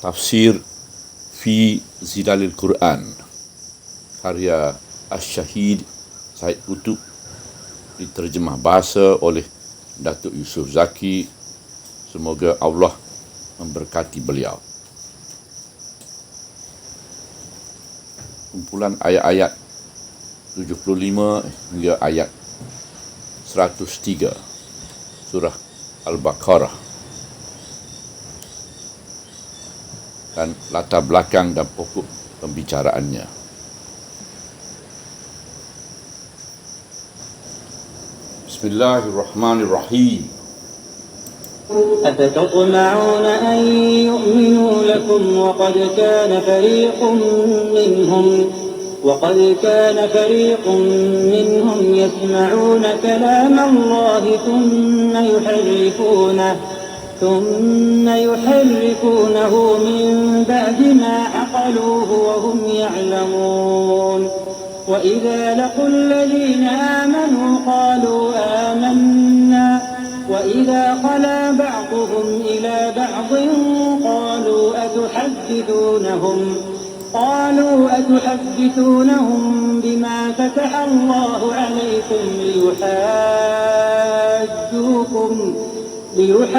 Tafsir fi Zilalil Quran karya Asy-Syahid Said Qutb, diterjemah bahasa oleh Datuk Yusof Zaki. Semoga Allah memberkati beliau. Kumpulan ayat-ayat 75 hingga ayat 103 surah Al-Baqarah, dan latar belakang dan pokok pembicaraannya. Bismillahirrahmanirrahim. أفتطمعون أن يؤمنوا لكم وقد كان فريق منهم يسمعون كلام الله ثم يحرفونه من بعد ما عقلوه وهم يعلمون وإذا لقوا الذين آمنوا قالوا آمنا وإذا خلا بعضهم إلى بعض قالوا أتحدثونهم بما فتح الله عليكم ليحاجوكم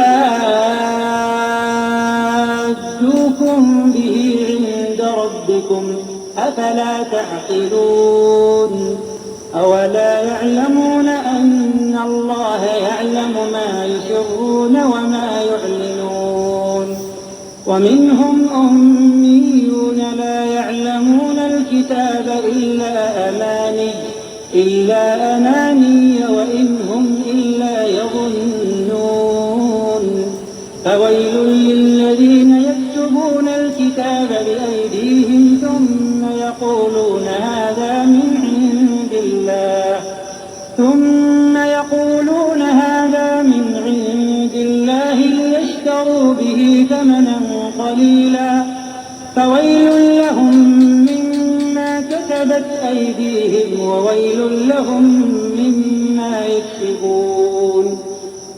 به عند ربكم أفلا تعقلون أولا يعلمون أن الله يعلم ما يسرون وما يعلنون ومنهم أميون لا يعلمون الكتاب إلا أماني وإن هم إلا يظنون فويل للذين يكتبون الكتاب بأيديهم ثم يقولون هذا من عند الله ليشتروا به ثمنا قليلا فويل لهم مما كتبت أيديهم وويل لهم مما يكسبون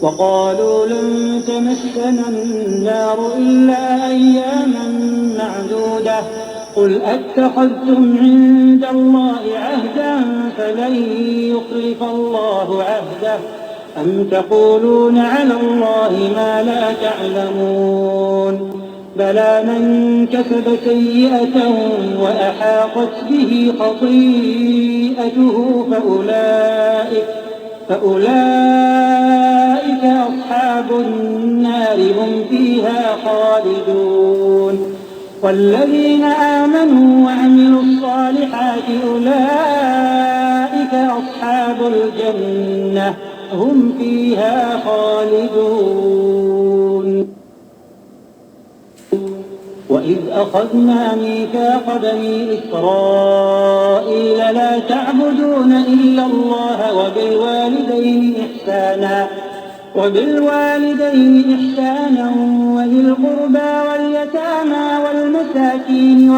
وقالوا لن تمسنا النار إلا أياما معدودة قل أتخذتم عند الله عهدا فلن يخلف الله عهده أم تقولون على الله ما لا تعلمون بلى من كسب سيئة وأحاطت به خطيئته فأولئك أصحاب النار هم فيها خالدون والذين آمنوا وعملوا الصالحات أولئك أصحاب الجنة هم فيها خالدون وإذ أخذنا ميثاق بني إسرائيل لا تعبدون إلا الله وبالوالدين إحسانا وذي القربى واليتامى والمساكين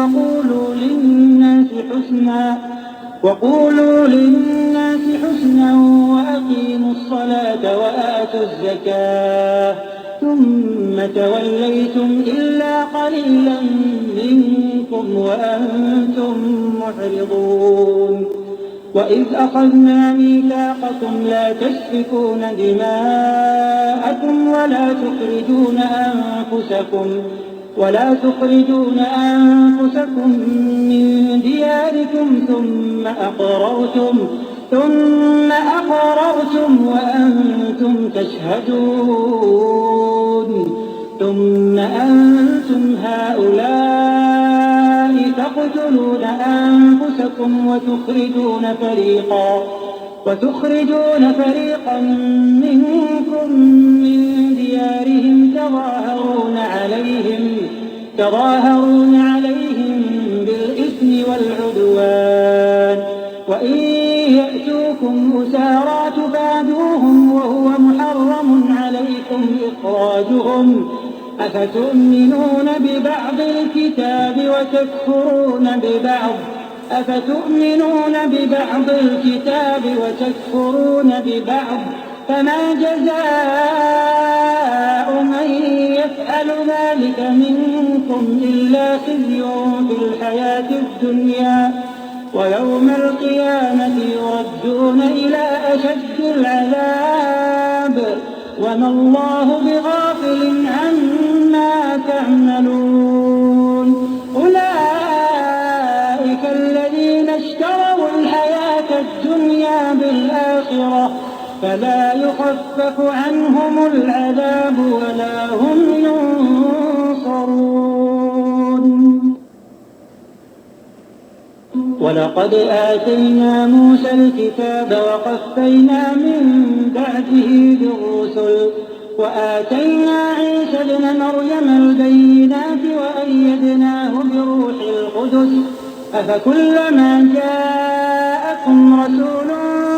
وقولوا للناس حسنا وأقيموا الصلاة وآتوا الزكاة ثم توليتم إلا قليلا منكم وأنتم معرضون وإذ أخذنا ميثاقكم لا تسفكون دماءكم ولا تخرجون أنفسكم من دياركم ثم أقررتم وأنتم تشهدون ثم أنتم هؤلاء تقتلون أنفسكم وتخرجون فريقا منكم من ديارهم تظاهرون عليهم بالإثم والعدوان وإن يأتوكم أسارى تفادوهم وهو محرم عليكم إخراجهم أفتؤمنون ببعض الكتاب وتكفرون ببعض فما جزاء من يفعل ذلك منكم يصيبهم إلا خزي في الحياة الدنيا ويوم القيامة يردون إلى أشد العذاب وما الله بغافل عما تعملون أولئك الذين اشتروا الحياة الدنيا بالآخرة فلا يخفف عنهم العذاب ولا هم ينصرون ولقد آتينا موسى الكتاب وقفينا من بعده بالرسل وآتينا عيسى ابن مريم البينات وأيدناه بروح القدس أفكلما جاءكم رسول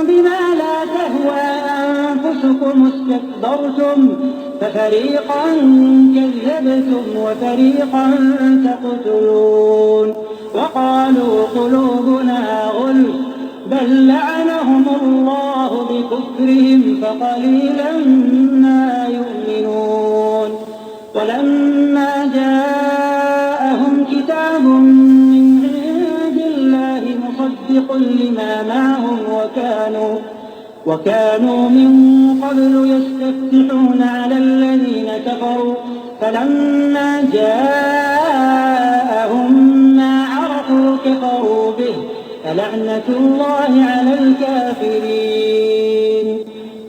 بما لا تهوى أنفسكم استكبرتم ففريقا كذبتم وفريقا تقتلون وقالوا قلوبنا غلف بل لعنهم الله بكفرهم فقليلا ما يؤمنون ولما جاءهم كتاب من عند الله مصدق لما معهم وكانوا من قبل يستفتحون على الذين كفروا فلما جاءهم ما عرفوا كفروا به فلعنة الله على الكافرين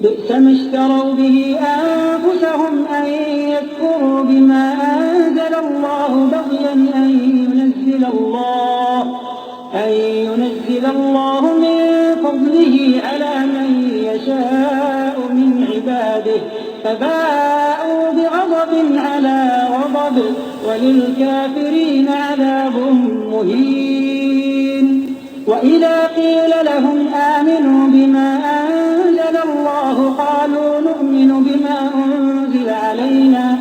بئس ما اشتروا به أنفسهم أن يكفروا بما أنزل الله بغيا أن ينزل الله من فضله على من يشاء من عباده فباءوا بغضب على غضب وللكافرين عذاب مهين وإذا قيل لهم آمنوا بما أنزل الله قالوا نؤمن بما أنزل علينا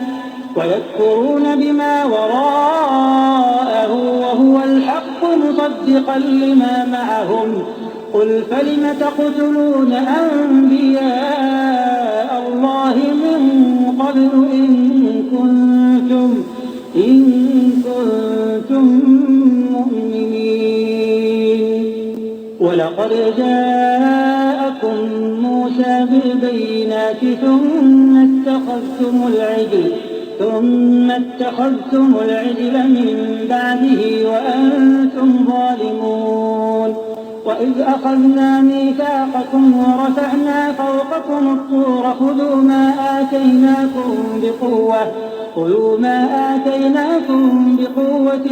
ويكفرون بما وراءه وهو الحق مصدقا لما معهم قل فلم تقتلون أنبياء الله من قبل إن كنتم مؤمنين ولقد جاءكم موسى بالبينات ثم اتخذتم العجل من بعده وأنتم ظالمون وإذ أخذنا ميثاقكم ورفعنا فوقكم الطور خذوا ما آتيناكم بقوة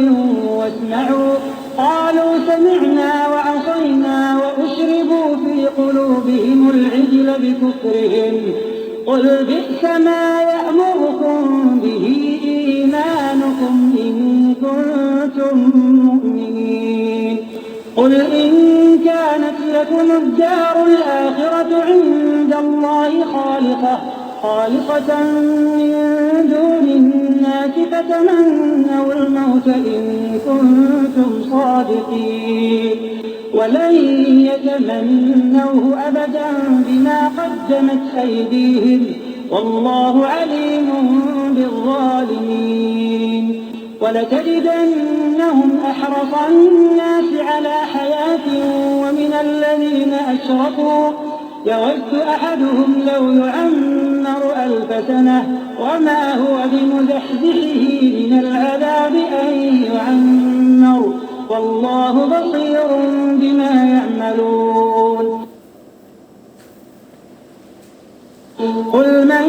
واسمعوا قالوا سمعنا وعصينا وأشربوا في قلوبهم العجل بكفرهم قل بئس ما يأمركم به إيمانكم إن كنتم مؤمنين قل إن كانت لكم الدار الآخرة عند الله خالصة من دون الناس فتمنوا الموت إن كنتم صادقين ولن يتمنوه أبدا بما قدمت أيديهم والله عليم بالظالمين ولتجدنهم أحرص الناس على حياة ومن الذين أشركوا يود أحدهم لو يعمر 1000 سنة وما هو بمزحزحه من العذاب أن يعمر والله بصير بما يعملون قل من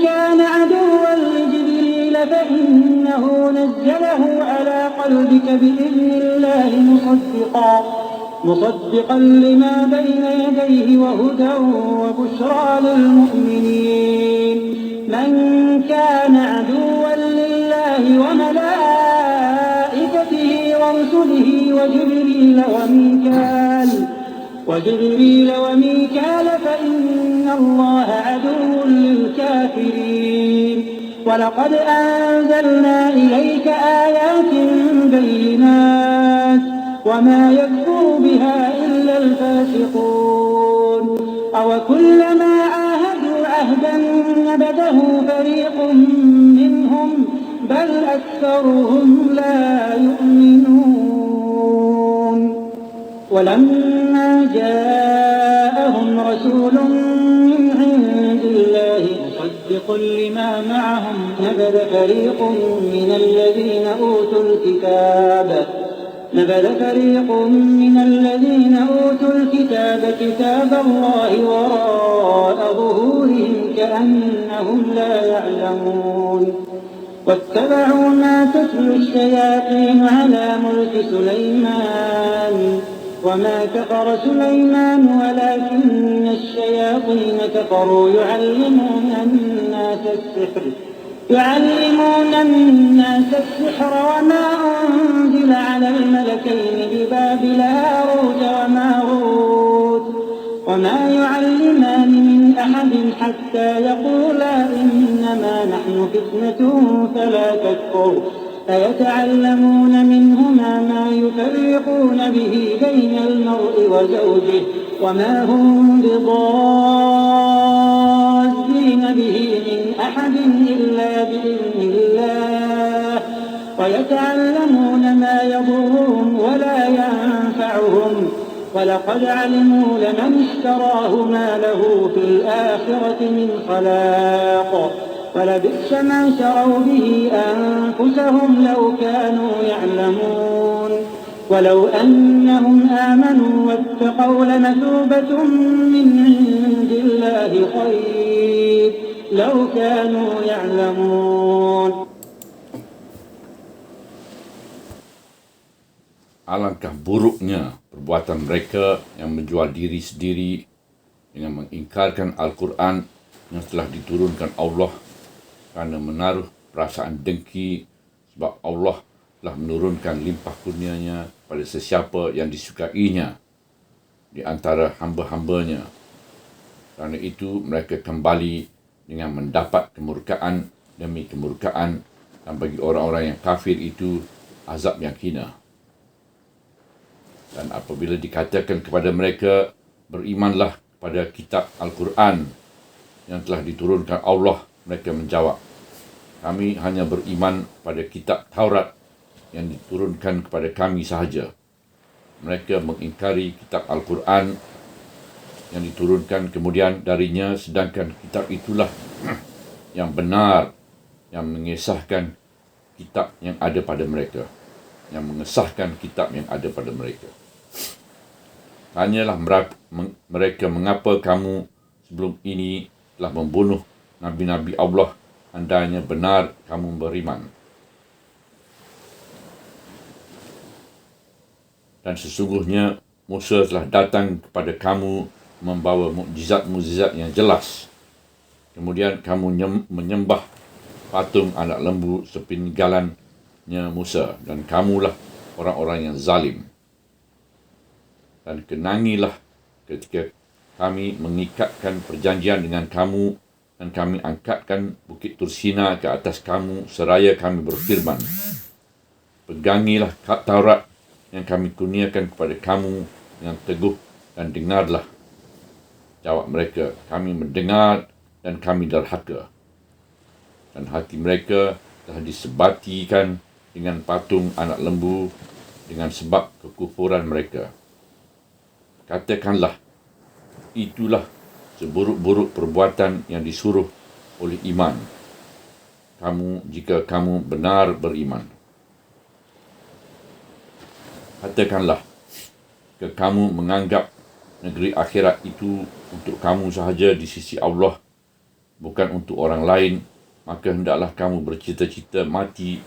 كان عدوا لجبريل فإنه نزله على قلبك بإذن الله مصدقا لما بين يديه وهدى وبشرى للمؤمنين من كان عدوا لله وملائكته ورسله وجبريل وميكال فإن الله عدو للكافرين ولقد أنزلنا إليك آيات بينات وما يكفر بها إلا الفاسقون أوكلما عاهدوا عهدا نبذه فريق منهم بل أكثرهم لا يؤمنون ولما جاءهم رسول من عند الله مصدق لما معهم نبذ فريق من الذين أوتوا الكتاب كتاب الله وراء ظهورهم كأنهم لا يعلمون واتبعوا ما تتلو الشياطين على ملك سليمان وما كفر سليمان ولكن الشياطين كفروا يعلمون الناس السحر وما أنزل على الملكين ببابل هاروت وماروت وما يعلمان من أحد حتى يقولا إنما نحن فتنة فلا تكفر فيتعلمون منهما ما يفرقون به بين المرء وزوجه وما هم بضارين به من أحد إلا بإذن الله ويتعلمون ما يضرهم ولا ينفعهم ولقد علموا لمن اشتراه ما له في الآخرة من خلاق ولبئس ما شروا به أنفسهم لو كانوا يعلمون ولو أنهم آمنوا واتقوا لمثوبة من عند الله خير لو كانوا يعلمون. Alangkah buruknya perbuatan mereka yang menjual diri sendiri dengan mengingkarkan Al-Quran yang telah diturunkan Allah kerana menaruh perasaan dengki sebab Allah telah menurunkan limpah kurnianya pada sesiapa yang disukainya di antara hamba-hambanya. Kerana itu mereka kembali dengan mendapat kemurkaan demi kemurkaan, dan bagi orang-orang yang kafir itu azab yang hina. Dan apabila dikatakan kepada mereka, berimanlah kepada kitab Al-Quran yang telah diturunkan Allah, mereka menjawab, kami hanya beriman pada kitab Taurat yang diturunkan kepada kami sahaja. Mereka mengingkari kitab Al-Quran yang diturunkan kemudian darinya, sedangkan kitab itulah yang benar, yang mengesahkan kitab yang ada pada mereka, yang mengesahkan kitab yang ada pada mereka. Tanyalah mereka, mengapa kamu sebelum ini telah membunuh Nabi-Nabi Allah, andainya benar kamu beriman. Dan sesungguhnya Musa telah datang kepada kamu membawa mukjizat-mukjizat yang jelas. Kemudian kamu menyembah patung anak lembu sepeninggalannya Musa, dan kamulah orang-orang yang zalim. Dan kenangilah ketika kami mengikatkan perjanjian dengan kamu dan kami angkatkan bukit Tursina ke atas kamu seraya kami berfirman, pegangilah Taurat yang kami kurniakan kepada kamu dengan teguh dan dengarlah. Jawab mereka, kami mendengar dan kami derhaka. Dan hati mereka telah disebatikan dengan patung anak lembu dengan sebab kekufuran mereka. Katakanlah, itulah seburuk-buruk perbuatan yang disuruh oleh iman kamu jika kamu benar beriman. Katakanlah, jika kamu menganggap negeri akhirat itu untuk kamu sahaja di sisi Allah, bukan untuk orang lain, maka hendaklah kamu bercita-cita mati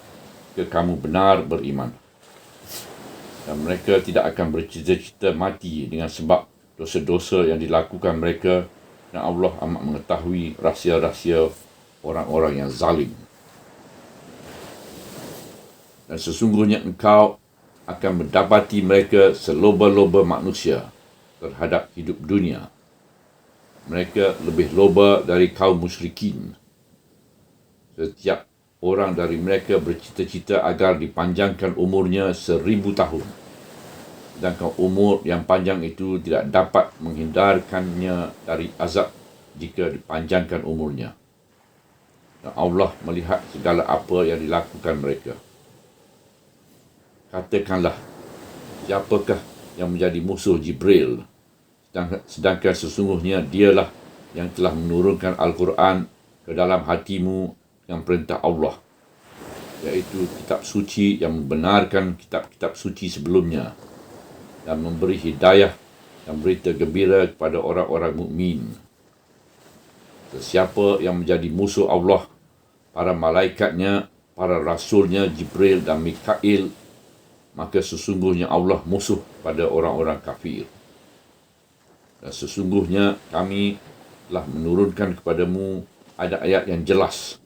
jika kamu benar beriman. Dan mereka tidak akan bercita-cita mati dengan sebab dosa-dosa yang dilakukan mereka, dan Allah amat mengetahui rahsia-rahsia orang-orang yang zalim. Dan sesungguhnya engkau akan mendapati mereka seloba-loba manusia terhadap hidup dunia. Mereka lebih loba dari kaum musyrikin. Setiap orang dari mereka bercita-cita agar dipanjangkan umurnya 1000 tahun. Sedangkan umur yang panjang itu tidak dapat menghindarkannya dari azab jika dipanjangkan umurnya. Dan Allah melihat segala apa yang dilakukan mereka. Katakanlah, siapakah yang menjadi musuh Jibril? Sedangkan sesungguhnya dialah yang telah menurunkan Al-Quran ke dalam hatimu dengan perintah Allah, iaitu kitab suci yang membenarkan kitab-kitab suci sebelumnya dan memberi hidayah dan berita gembira kepada orang-orang mukmin. Sesiapa yang menjadi musuh Allah, para malaikatnya, para rasulnya Jibril dan Mikail, maka sesungguhnya Allah musuh pada orang-orang kafir. Dan sesungguhnya kami telah menurunkan kepadamu ayat-ayat yang jelas,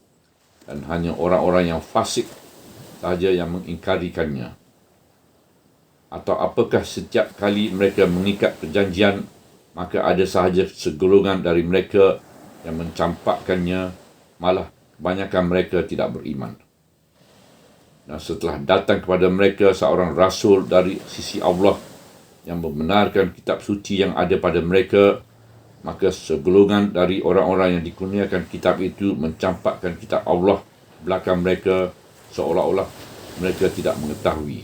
dan hanya orang-orang yang fasik sahaja yang mengingkarikannya. Atau apakah setiap kali mereka mengikat perjanjian, maka ada sahaja segolongan dari mereka yang mencampakkannya, malah kebanyakan mereka tidak beriman. Dan setelah datang kepada mereka seorang rasul dari sisi Allah yang membenarkan kitab suci yang ada pada mereka, maka segolongan dari orang-orang yang dikurniakan kitab itu mencampakkan kitab Allah belakang mereka, seolah-olah mereka tidak mengetahui.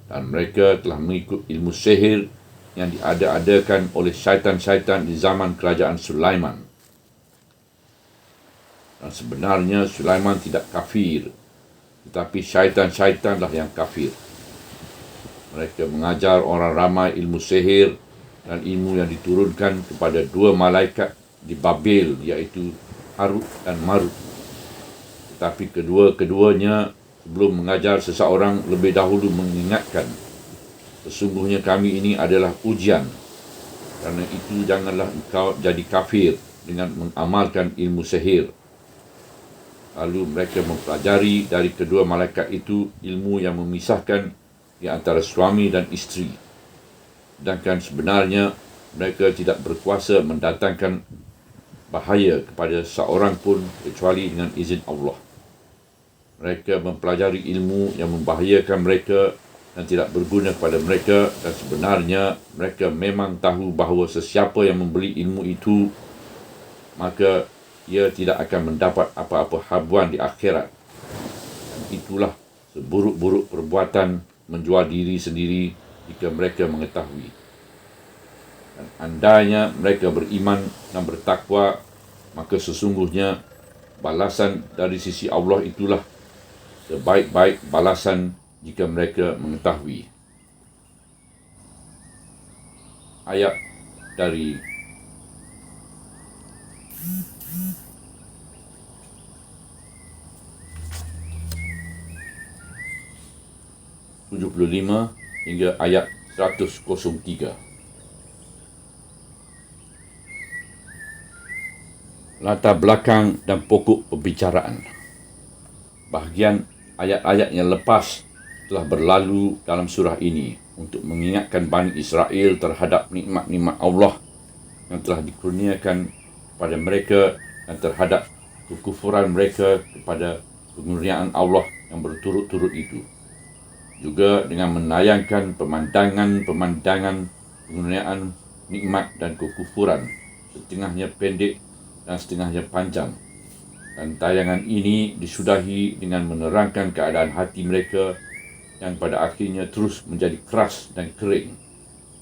Dan mereka telah mengikut ilmu sihir yang diada-adakan oleh syaitan-syaitan di zaman kerajaan Sulaiman. Dan sebenarnya Sulaiman tidak kafir, tetapi syaitan-syaitanlah yang kafir. Mereka mengajar orang ramai ilmu sihir dan ilmu yang diturunkan kepada dua malaikat di Babel, iaitu Harut dan Marut. Tetapi kedua-keduanya sebelum mengajar seseorang lebih dahulu mengingatkan, sesungguhnya kami ini adalah ujian. Kerana itu janganlah engkau jadi kafir dengan mengamalkan ilmu sihir. Lalu mereka mempelajari dari kedua malaikat itu ilmu yang memisahkan di antara suami dan isteri. Sedangkan sebenarnya mereka tidak berkuasa mendatangkan bahaya kepada seorang pun kecuali dengan izin Allah. Mereka mempelajari ilmu yang membahayakan mereka dan tidak berguna kepada mereka, dan sebenarnya mereka memang tahu bahawa sesiapa yang membeli ilmu itu, maka ia tidak akan mendapat apa-apa habuan di akhirat. Dan itulah seburuk-buruk perbuatan menjual diri sendiri jika mereka mengetahui. Dan andainya mereka beriman dan bertakwa, maka sesungguhnya balasan dari sisi Allah itulah sebaik-baik balasan jika mereka mengetahui. Ayat dari (75) hingga ayat 103. Latar belakang dan pokok pembicaraan. Bahagian ayat-ayat yang lepas telah berlalu dalam surah ini untuk mengingatkan Bani Israel terhadap nikmat-nikmat Allah yang telah dikurniakan kepada mereka dan terhadap kekufuran mereka kepada pengurniaan Allah yang berturut-turut itu. Juga dengan menayangkan pemandangan-pemandangan pengurniaan nikmat dan kekufuran, setengahnya pendek dan setengahnya panjang. Dan tayangan ini disudahi dengan menerangkan keadaan hati mereka yang pada akhirnya terus menjadi keras dan kering,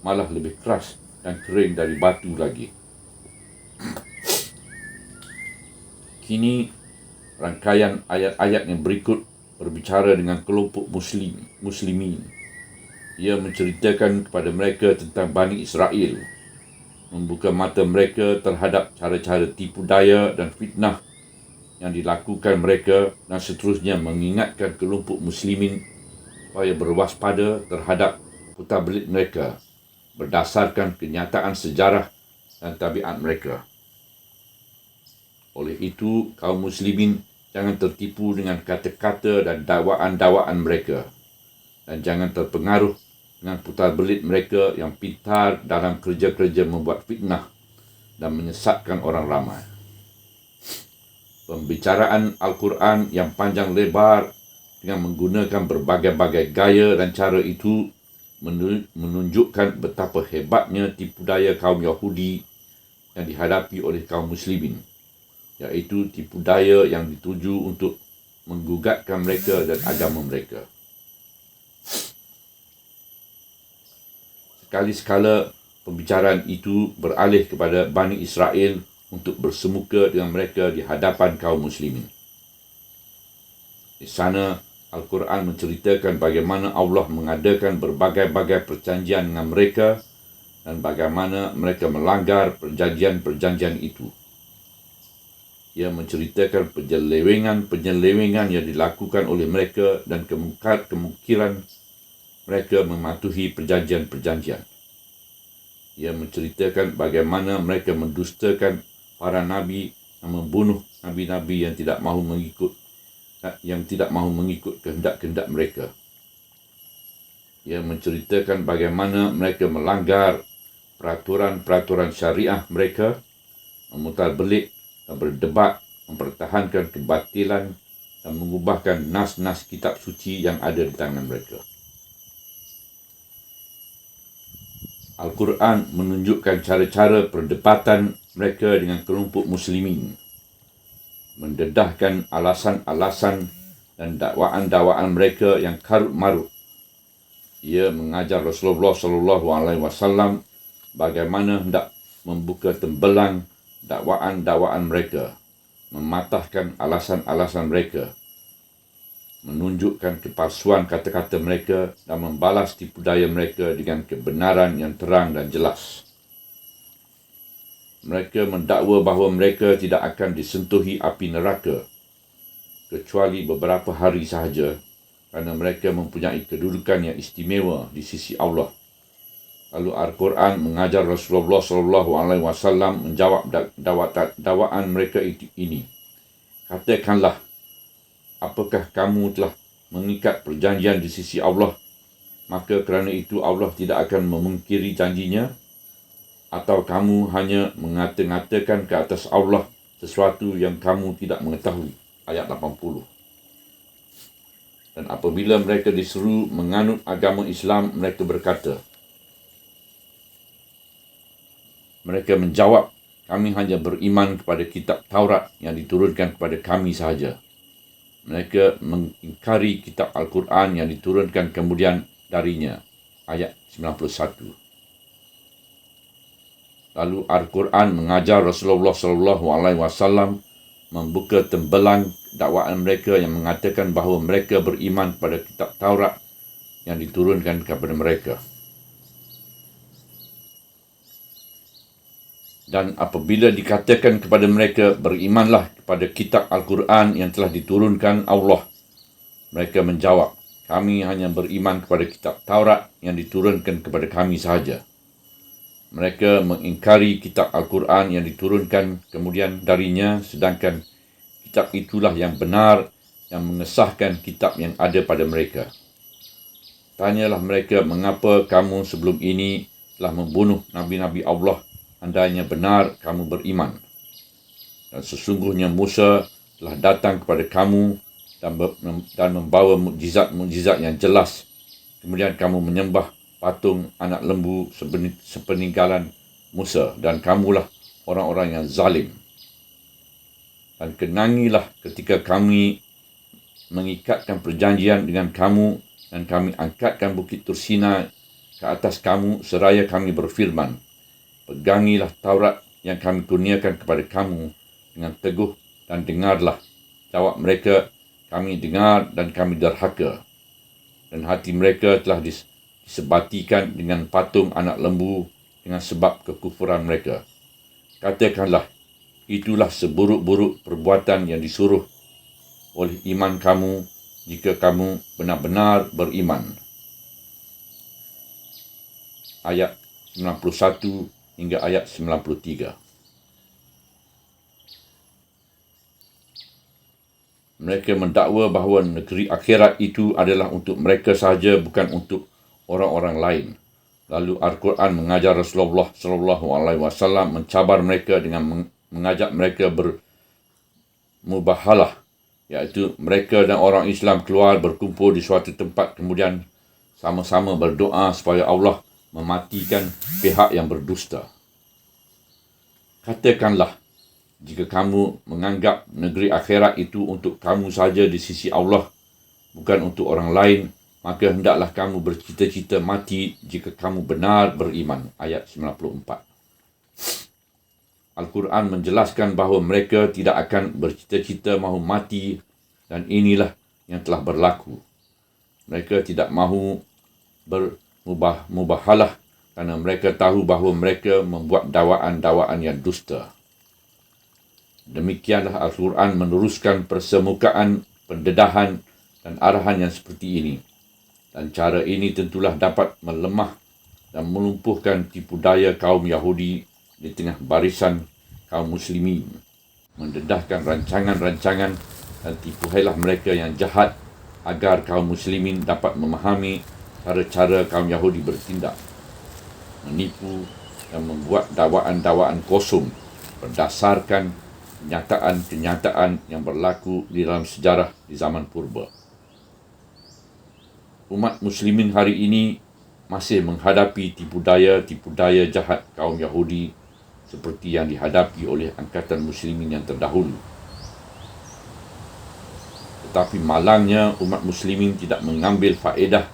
malah lebih keras dan kering dari batu lagi. Kini rangkaian ayat-ayat yang berikut berbicara dengan kelompok muslimin. Ia menceritakan kepada mereka tentang Bani Israel, membuka mata mereka terhadap cara-cara tipu daya dan fitnah yang dilakukan mereka, dan seterusnya mengingatkan kelompok muslimin supaya berwaspada terhadap putar belit mereka berdasarkan kenyataan sejarah dan tabiat mereka. Oleh itu, kaum muslimin jangan tertipu dengan kata-kata dan dakwaan-dakwaan mereka, dan jangan terpengaruh dengan putar belit mereka yang pintar dalam kerja-kerja membuat fitnah dan menyesatkan orang ramai. Pembicaraan Al-Quran yang panjang lebar dengan menggunakan berbagai-bagai gaya dan cara itu menunjukkan betapa hebatnya tipu daya kaum Yahudi yang dihadapi oleh kaum muslimin, iaitu tipu daya yang dituju untuk menggugatkan mereka dan agama mereka. Sekali-sekala pembicaraan itu beralih kepada Bani Israel untuk bersemuka dengan mereka di hadapan kaum muslimin. Di sana, Al-Quran menceritakan bagaimana Allah mengadakan berbagai-bagai perjanjian dengan mereka dan bagaimana mereka melanggar perjanjian-perjanjian itu. Ia menceritakan penyelewengan yang dilakukan oleh mereka dan kemungkinan mereka mematuhi perjanjian-perjanjian. Ia menceritakan bagaimana mereka mendustakan para nabi dan membunuh nabi-nabi yang tidak mahu mengikut kehendak-kehendak mereka. Ia menceritakan bagaimana mereka melanggar peraturan-peraturan syariah mereka, memutar belik dan berdebat, mempertahankan kebatilan dan mengubahkan nas-nas kitab suci yang ada di tangan mereka. Al-Quran menunjukkan cara-cara perdebatan mereka dengan kelompok muslimin, mendedahkan alasan-alasan dan dakwaan-dakwaan mereka yang karut marut. Ia mengajar Rasulullah SAW bagaimana hendak membuka tembelang dakwaan-dakwaan mereka, mematahkan alasan-alasan mereka, menunjukkan kepalsuan kata-kata mereka dan membalas tipu daya mereka dengan kebenaran yang terang dan jelas. Mereka mendakwa bahawa mereka tidak akan disentuhi api neraka kecuali beberapa hari sahaja kerana mereka mempunyai kedudukan yang istimewa di sisi Allah. Lalu Al-Quran mengajar Rasulullah SAW menjawab dakwaan mereka ini. Katakanlah, apakah kamu telah mengikat perjanjian di sisi Allah, maka kerana itu Allah tidak akan memungkiri janjinya? Atau kamu hanya mengata-ngatakan ke atas Allah sesuatu yang kamu tidak mengetahui? Ayat 80. Dan apabila mereka diseru menganut agama Islam, mereka berkata, mereka menjawab, kami hanya beriman kepada kitab Taurat yang diturunkan kepada kami sahaja. Mereka mengingkari kitab Al-Quran yang diturunkan kemudian darinya. Ayat 91. Lalu Al-Quran mengajar Rasulullah SAW membuka tembelang dakwaan mereka yang mengatakan bahawa mereka beriman kepada kitab Taurat yang diturunkan kepada mereka. Dan apabila dikatakan kepada mereka, berimanlah kepada kitab Al-Quran yang telah diturunkan Allah, mereka menjawab, kami hanya beriman kepada kitab Taurat yang diturunkan kepada kami sahaja. Mereka mengingkari kitab Al-Quran yang diturunkan kemudian darinya, sedangkan kitab itulah yang benar yang mengesahkan kitab yang ada pada mereka. Tanyalah mereka, mengapa kamu sebelum ini telah membunuh nabi-nabi Allah, andainya benar kamu beriman. Dan sesungguhnya Musa telah datang kepada kamu dan membawa mukjizat-mukjizat yang jelas. Kemudian kamu menyembah patung anak lembu sepeninggalan Musa, dan kamulah orang-orang yang zalim. Dan kenangilah ketika kami mengikatkan perjanjian dengan kamu dan kami angkatkan bukit Tursina ke atas kamu seraya kami berfirman, pegangilah Taurat yang kami kurniakan kepada kamu dengan teguh dan dengarlah. Jawab mereka, kami dengar dan kami derhaka. Dan hati mereka telah disebatikan dengan patung anak lembu dengan sebab kekufuran mereka. Katakanlah, itulah seburuk-buruk perbuatan yang disuruh oleh iman kamu jika kamu benar-benar beriman. Ayat 91 hingga ayat 93. Mereka mendakwa bahawa negeri akhirat itu adalah untuk mereka sahaja, bukan untuk orang-orang lain. Lalu Al-Quran mengajar Rasulullah SAW mencabar mereka dengan mengajak mereka bermubahalah, iaitu mereka dan orang Islam keluar berkumpul di suatu tempat, kemudian sama-sama berdoa supaya Allah mematikan pihak yang berdusta. Katakanlah, Jika kamu menganggap negeri akhirat itu untuk kamu saja di sisi Allah, bukan untuk orang lain, maka hendaklah kamu bercita-cita mati jika kamu benar beriman. Ayat 94. Al-Quran menjelaskan bahawa mereka tidak akan bercita-cita mahu mati, dan inilah yang telah berlaku. Mereka tidak mahu bermubahalah kerana mereka tahu bahawa mereka membuat dakwaan-dakwaan yang dusta. Demikianlah Al-Quran meneruskan persemukaan, pendedahan dan arahan yang seperti ini. Dan cara ini tentulah dapat melemah dan melumpuhkan tipu daya kaum Yahudi di tengah barisan kaum muslimin, mendedahkan rancangan-rancangan dan tipu hailah mereka yang jahat agar kaum muslimin dapat memahami cara-cara kaum Yahudi bertindak, menipu dan membuat dakwaan-dakwaan kosong berdasarkan kenyataan-kenyataan yang berlaku di dalam sejarah di zaman purba. Umat muslimin hari ini masih menghadapi tipu daya jahat kaum Yahudi seperti yang dihadapi oleh angkatan muslimin yang terdahulu. Tetapi malangnya umat muslimin tidak mengambil faedah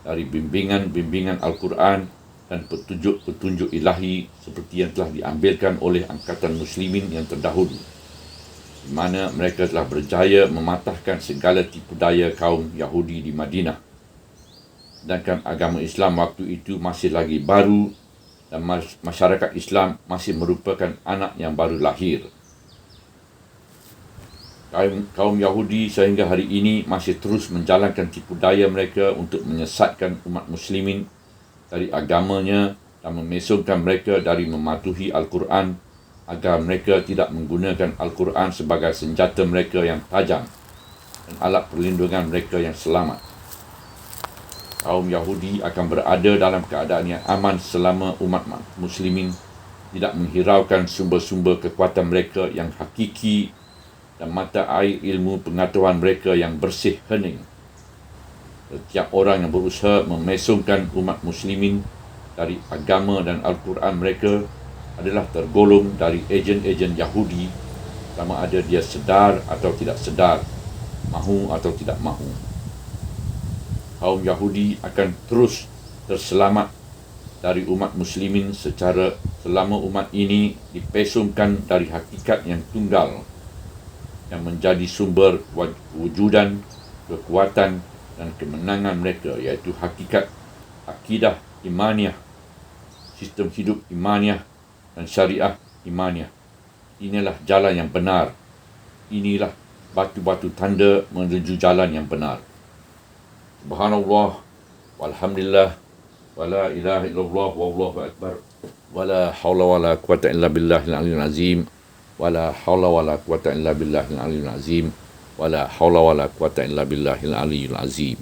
dari bimbingan-bimbingan Al-Quran dan petunjuk-petunjuk ilahi seperti yang telah diambilkan oleh angkatan muslimin yang terdahulu, di mana mereka telah berjaya mematahkan segala tipu daya kaum Yahudi di Madinah. Sedangkan agama Islam waktu itu masih lagi baru dan masyarakat Islam masih merupakan anak yang baru lahir. Kaum Yahudi sehingga hari ini masih terus menjalankan tipu daya mereka untuk menyesatkan umat muslimin dari agamanya dan memesongkan mereka dari mematuhi Al-Quran agar mereka tidak menggunakan Al-Quran sebagai senjata mereka yang tajam dan alat perlindungan mereka yang selamat. Kaum Yahudi akan berada dalam keadaan yang aman selama umat muslimin tidak menghiraukan sumber-sumber kekuatan mereka yang hakiki dan mata air ilmu pengetahuan mereka yang bersih hening. Setiap orang yang berusaha memesongkan umat muslimin dari agama dan Al-Quran mereka adalah tergolong dari ejen-ejen Yahudi, sama ada dia sedar atau tidak sedar, mahu atau tidak mahu. Kaum Yahudi akan terus terselamat dari umat muslimin secara selama umat ini dipesongkan dari hakikat yang tunggal yang menjadi sumber wujudan, kekuatan dan kemenangan mereka, iaitu hakikat akidah imaniyah, sistem hidup imaniyah dan syariah imaniyah. Inilah jalan yang benar. Inilah batu-batu tanda menuju jalan yang benar. Subhanallah, walhamdulillah, wala ilaha illallah, wallahu akbar, wala hawla wala quwata illa billahil aliyyil azim, wala hawla wala quwata illa billahil aliyyil azim, wala hawla wala quwata illa billahil aliyyil azim.